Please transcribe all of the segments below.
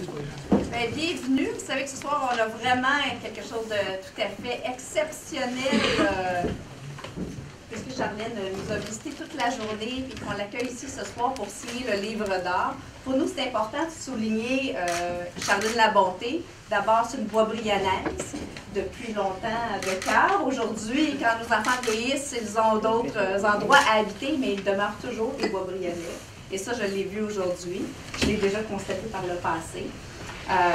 Bienvenue. Vous savez que ce soir, on a vraiment quelque chose de tout à fait exceptionnel. Puisque Charlène nous a visité toute la journée et qu'on l'accueille ici ce soir pour signer le livre d'art. Pour nous, c'est important de souligner Charlène Labonté. D'abord, c'est une Boisbriannaise depuis longtemps de cœur. Aujourd'hui, quand nos enfants vieillissent, ils ont d'autres endroits à habiter, mais ils demeurent toujours des Boisbriannais. Et ça, je l'ai vu aujourd'hui. Je l'ai déjà constaté par le passé.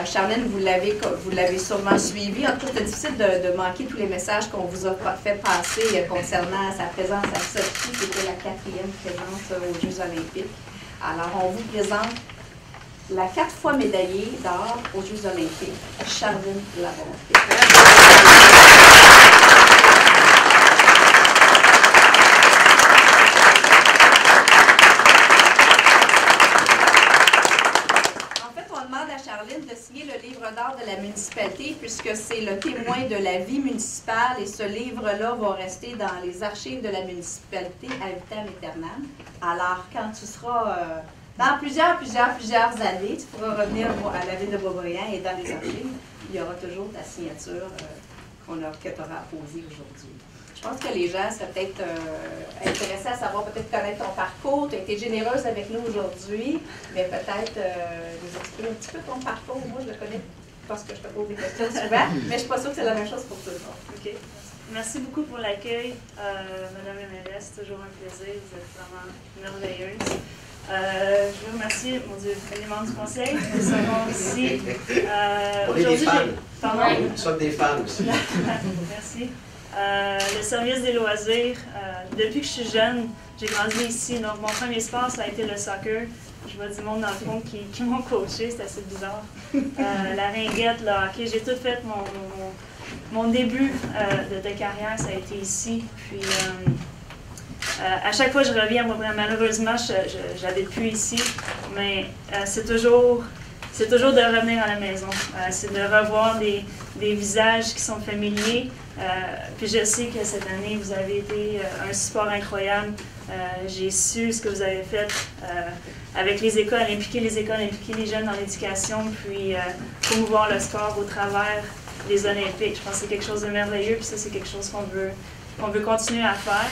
Charlène, vous l'avez sûrement suivi. En tout cas, c'est difficile de manquer tous les messages qu'on vous a fait passer concernant sa présence à Sochi, qui était la 4e présence aux Jeux olympiques. Alors, on vous présente la 4 fois médaillée d'or aux Jeux olympiques, Charlène Labonté. De signer le livre d'art de la municipalité, puisque c'est le témoin de la vie municipale et ce livre-là va rester dans les archives de la municipalité à vitam aeternam. Alors, quand tu seras dans plusieurs années, tu pourras revenir à la ville de Boisbriand et dans les archives, il y aura toujours ta signature que tu auras apposée aujourd'hui. Je pense que les gens seraient peut-être intéressés à savoir, peut-être connaître ton parcours. Tu as été généreuse avec nous aujourd'hui, mais peut-être nous expliquer un petit peu ton parcours. Moi, je le connais parce que je te pose des questions souvent, mais je ne suis pas sûre que c'est la même chose pour tout le monde. OK. Merci beaucoup pour l'accueil, Madame la mairesse. C'est toujours un plaisir. Vous êtes vraiment merveilleuse. Je veux remercier, mon Dieu, les membres du conseil. Nous sommes ici. On est des fans. Pardon? Nous sommes des fans aussi. Merci. Le service des loisirs, depuis que je suis jeune, j'ai grandi ici. Donc, mon premier sport, ça a été le soccer. Je vois du monde dans le fond qui m'ont coaché, c'est assez bizarre. La ringuette, le hockey, j'ai tout fait. Mon début de carrière, ça a été ici. Puis, à chaque fois que je reviens, malheureusement, je n'habite plus ici, mais c'est toujours de revenir à la maison. C'est de revoir des visages qui sont familiers. Puis je sais que cette année, vous avez été un support incroyable. J'ai su ce que vous avez fait avec les écoles, impliquer les jeunes dans l'éducation, puis promouvoir le sport au travers des Olympiques. Je pense que c'est quelque chose de merveilleux, puis ça, c'est quelque chose qu'on veut continuer à faire.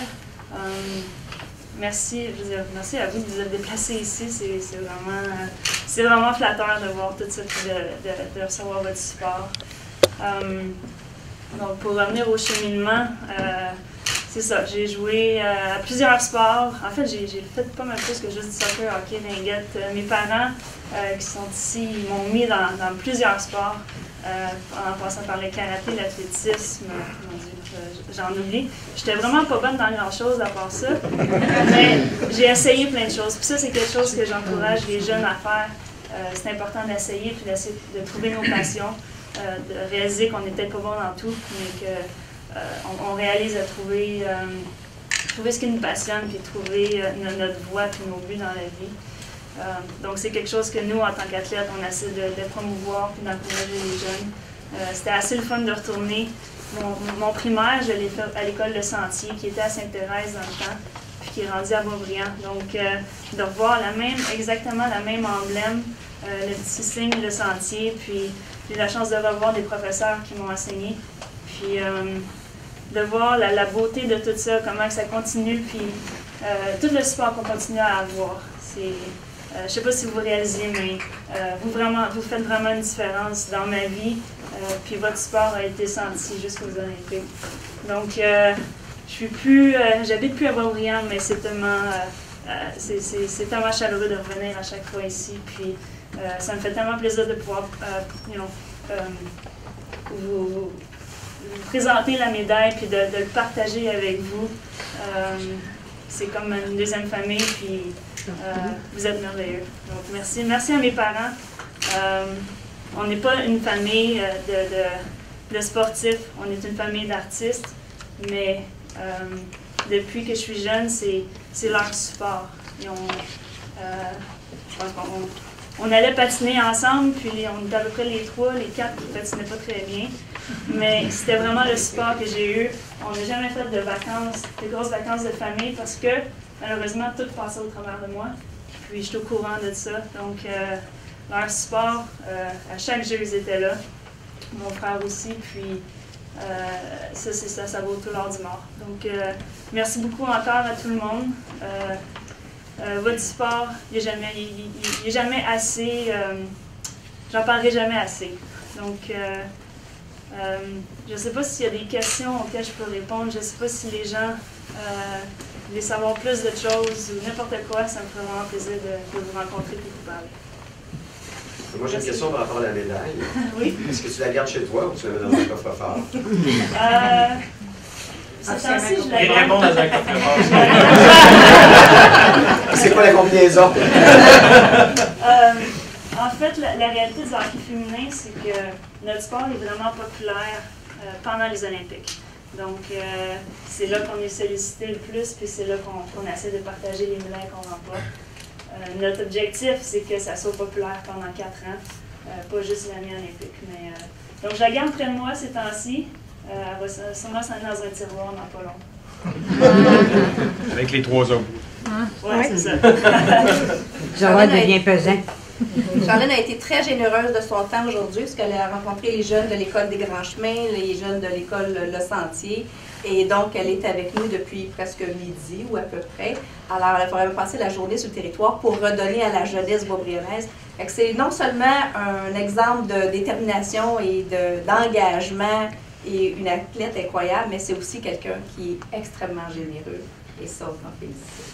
Merci, je veux dire, merci à vous de vous être déplacés ici. C'est vraiment flatteur de voir tout ça et de recevoir votre support. Donc, pour revenir au cheminement, c'est ça, j'ai joué à plusieurs sports. En fait, j'ai fait pas mal plus que juste du soccer, hockey, ringuette. Mes parents qui sont ici, ils m'ont mis dans plusieurs sports, en passant par le karaté, l'athlétisme, mon Dieu, j'en oublie. J'étais vraiment pas bonne dans grand-chose à part ça, mais j'ai essayé plein de choses. Puis ça, c'est quelque chose que j'encourage les jeunes à faire. C'est important d'essayer, puis d'essayer de trouver nos passions, de réaliser qu'on n'est peut-être pas bon dans tout, mais qu'on réalise à trouver ce qui nous passionne, puis trouver notre voie, puis nos buts dans la vie. Donc, c'est quelque chose que nous, en tant qu'athlètes, on essaie de promouvoir puis d'encourager les jeunes. C'était assez le fun de retourner. Mon primaire, je l'ai fait à l'école Le Sentier, qui était à Sainte-Thérèse dans le temps, puis qui est rendu à Boisbriand. Donc, de revoir exactement la même emblème, le petit signe Le Sentier, puis j'ai eu la chance de revoir des professeurs qui m'ont enseigné, puis de voir la beauté de tout ça, comment ça continue, puis tout le support qu'on continue à avoir. Je ne sais pas si vous réalisez, mais vous faites vraiment une différence dans ma vie. Puis votre support a été senti jusqu'aux Olympiques. Donc, j'habite plus à Boisbriand, mais c'est tellement chaleureux de revenir à chaque fois ici. Puis, ça me fait tellement plaisir de pouvoir vous présenter la médaille, puis de le partager avec vous. C'est comme une deuxième famille, puis vous êtes merveilleux. Donc, merci. Merci à mes parents. On n'est pas une famille de sportifs, on est une famille d'artistes, mais depuis que je suis jeune, c'est leur support. Et on allait patiner ensemble, puis on était à peu près les 3, les 4 qui patinaient pas très bien. Mais c'était vraiment le support que j'ai eu. On n'a jamais fait de vacances, de grosses vacances de famille, parce que malheureusement, tout passait au travers de moi. Puis je suis au courant de ça. Donc, leur support. À chaque jeu, ils étaient là. Mon frère aussi, puis ça vaut tout l'or du mort. Donc, merci beaucoup encore à tout le monde. Votre support, il n'est jamais assez, j'en parlerai jamais assez. Donc, je ne sais pas s'il y a des questions auxquelles je peux répondre, je ne sais pas si les gens voulaient savoir plus de choses ou n'importe quoi, ça me ferait vraiment plaisir de vous rencontrer et de vous parler. Moi, j'ai une question par rapport à la médaille. Oui. Est-ce que tu la gardes chez toi ou tu la mets dans un coffre-fort? C'est ainsi, je la Il garde. répond dans un coffre-fort. C'est quoi la combinaison? En fait, la réalité du hockey féminin, c'est que notre sport est vraiment populaire pendant les Olympiques. Donc, c'est là qu'on est sollicité le plus, puis c'est là qu'on essaie de partager les médailles qu'on remporte. Notre objectif, c'est que ça soit populaire pendant 4 ans, pas juste l'année olympique. Mais, donc, je la garde près de moi ces temps-ci. Elle va sûrement s'en aller dans un tiroir dans pas long. Avec les 3 autres. Oui, c'est ça. Charlotte devient pesant. Charlène a été très généreuse de son temps aujourd'hui, parce qu'elle a rencontré les jeunes de l'école des Grands Chemins, les jeunes de l'école Le Sentier. Et donc, elle est avec nous depuis presque midi ou à peu près. Alors, elle va vraiment passer la journée sur le territoire pour redonner à la jeunesse boisbrionnaise. C'est non seulement un exemple de détermination et d'engagement et une athlète incroyable, mais c'est aussi quelqu'un qui est extrêmement généreux. Et ça, on en félicite.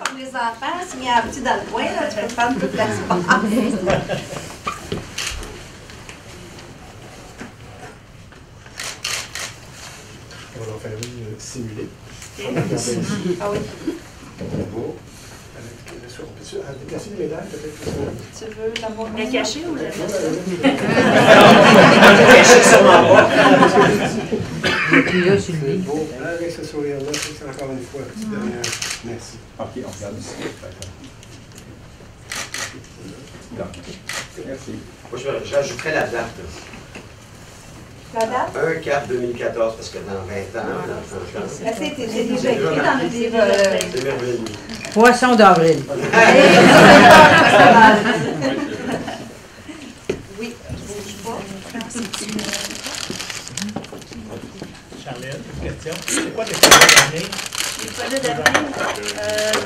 Comme les enfants, s'il y a un petit dans le coin, là, tu peux prendre toute la space. On va en faire une simulée. Ah oui. Beau. On peut déplacer les médailles, peut-être? Tu veux l'avoir La cachée ou la Caché sûrement pas. Et puis là, sur le lit. Beau. Avec ce sourire-là, c'est encore une fois, petite dernière. Merci. OK, on regarde ici. Merci. Moi, j'ajouterais la date. Là. la date? 1/4/2014, parce que dans 20 ans, dans 30 ans. C'est déjà écrit dans le livre. C'est merveilleux. Poisson d'avril. Oui, je bouge pas. Charlène, une question. C'est quoi tes projets d'année? Les projets d'avenir,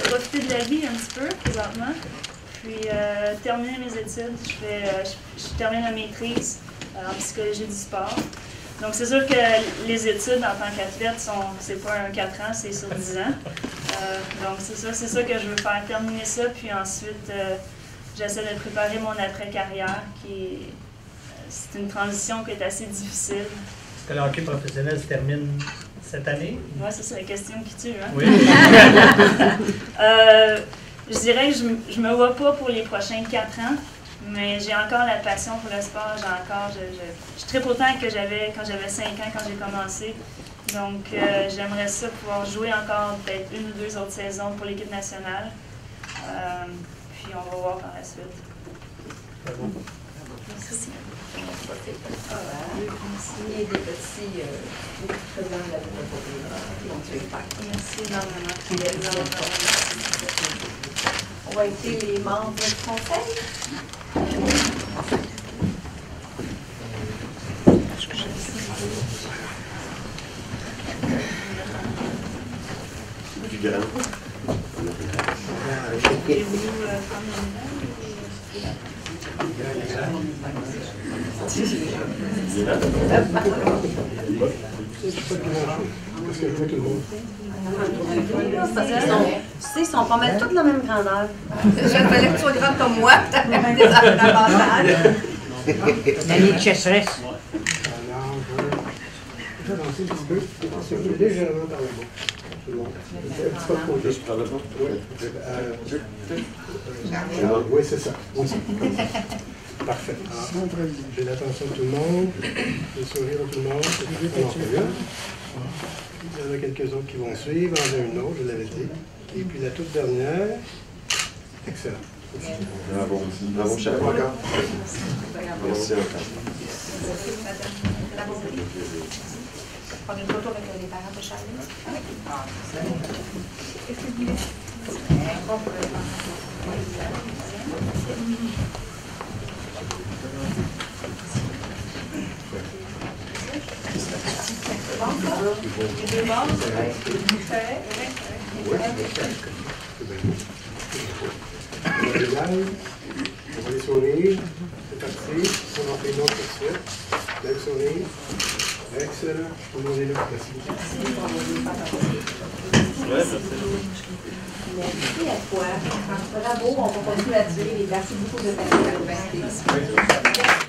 profiter de la vie un petit peu présentement, puis terminer mes études. Je termine ma maîtrise en psychologie du sport. Donc c'est sûr que les études en tant qu'athlète, c'est pas un 4 ans, c'est sur 10 ans. Donc c'est ça que je veux faire, terminer ça, puis ensuite j'essaie de préparer mon après-carrière, c'est une transition qui est assez difficile. Est-ce que le hockey professionnel se termine cette année? Oui, ça c'est la question qui tue, hein? Oui. Je dirais que je me vois pas pour les prochains 4 ans, mais j'ai encore la passion pour le sport. Je tripe autant que quand j'avais 5 ans, quand j'ai commencé. Donc, j'aimerais ça pouvoir jouer encore peut-être 1 ou 2 autres saisons pour l'équipe nationale. Puis, on va voir par la suite. Merci. Et des petits présents de la vie qui vont tuer le père. Merci énormément. On va être les membres du conseil. Plus grand. Voulez-vous prendre une Tu sais, ils sont pas mal tous de la même grandeur. Je fallait que tu sois grande comme moi, t'as même des avantages. L'année de chasseresse. Je vais avancer un petit peu. Légèrement par le bas. C'est bon. Un petit peu de côté. Juste par le bas? Oui, c'est ça. Oui, comme ça. Parfait. J'ai l'attention de tout le monde, le sourire de tout le monde. Il y en a quelques autres qui vont suivre, en une autre, je l'avais dit. Et puis la toute dernière. Excellent. Bravo. Bravo, cher. Encore. Merci encore. prendre une photo avec les parents de Charlie. On va les sourire. C'est parti. On en fait une autre tout de suite. Belle sourire. Excellent. Tout le monde est là. Merci. Merci à toi. Bravo, on va continuer là-dessus. Merci beaucoup de ta participation.